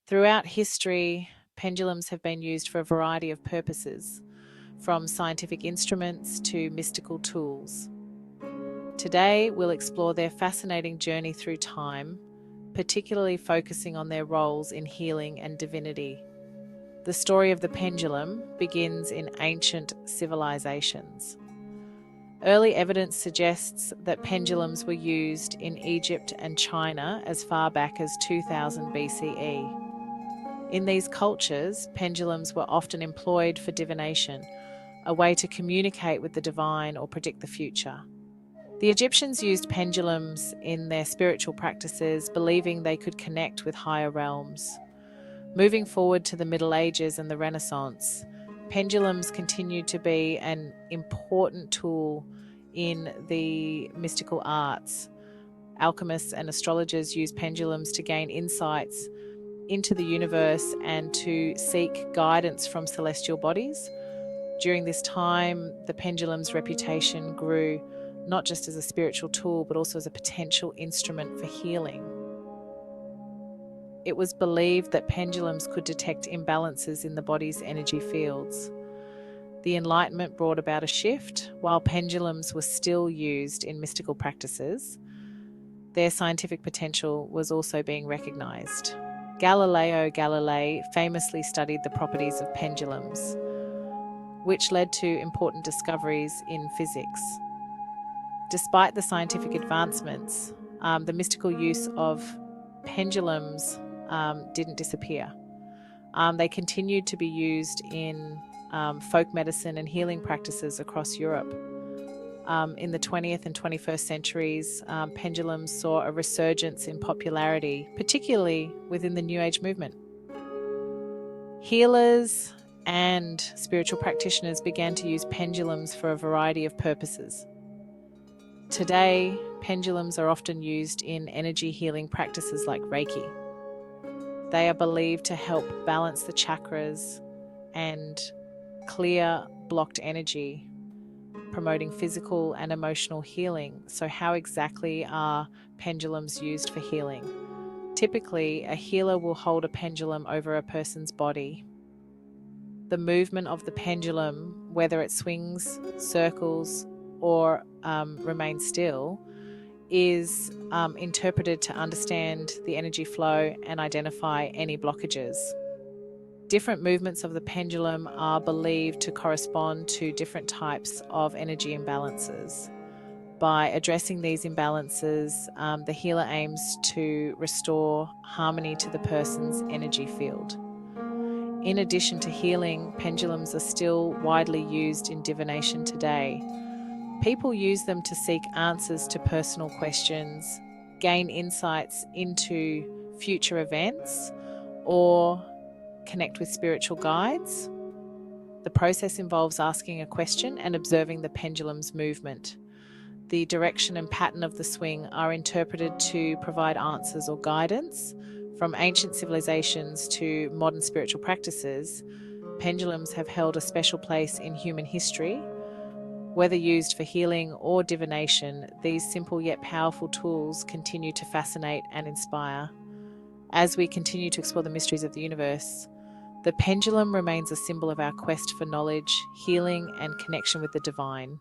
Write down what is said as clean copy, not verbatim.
Throughout history, pendulums have been used for a variety of purposes, from scientific instruments to mystical tools. Today, we'll explore their fascinating journey through time, particularly focusing on their roles in healing and divinity. The story of the pendulum begins in ancient civilizations. Early evidence suggests that pendulums were used in Egypt and China as far back as 2000 BCE. In these cultures, pendulums were often employed for divination, a way to communicate with the divine or predict the future. The Egyptians used pendulums in their spiritual practices, believing they could connect with higher realms. Moving forward to the Middle Ages and the Renaissance, pendulums continued to be an important tool in the mystical arts. Alchemists and astrologers used pendulums to gain insights into the universe and to seek guidance from celestial bodies. During this time, the pendulum's reputation grew not just as a spiritual tool, but also as a potential instrument for healing. It was believed that pendulums could detect imbalances in the body's energy fields. The Enlightenment brought about a shift. While pendulums were still used in mystical practices, their scientific potential was also being recognized. Galileo Galilei famously studied the properties of pendulums, which led to important discoveries in physics. Despite the scientific advancements, the mystical use of pendulums didn't disappear. They continued to be used in folk medicine and healing practices across Europe. In the 20th and 21st centuries, pendulums saw a resurgence in popularity, particularly within the New Age movement. Healers and spiritual practitioners began to use pendulums for a variety of purposes. Today, pendulums are often used in energy healing practices like Reiki. They are believed to help balance the chakras and clear blocked energy, promoting physical and emotional healing. So, how exactly are pendulums used for healing? Typically, a healer will hold a pendulum over a person's body. The movement of the pendulum, whether it swings, circles, or remains still, is interpreted to understand the energy flow and identify any blockages. Different movements of the pendulum are believed to correspond to different types of energy imbalances. By addressing these imbalances, the healer aims to restore harmony to the person's energy field. In addition to healing, pendulums are still widely used in divination today. People use them to seek answers to personal questions, gain insights into future events, or connect with spiritual guides. The process involves asking a question and observing the pendulum's movement. The direction and pattern of the swing are interpreted to provide answers or guidance. From ancient civilizations to modern spiritual practices, pendulums have held a special place in human history. Whether used for healing or divination, these simple yet powerful tools continue to fascinate and inspire. As we continue to explore the mysteries of the universe, the pendulum remains a symbol of our quest for knowledge, healing, and connection with the divine.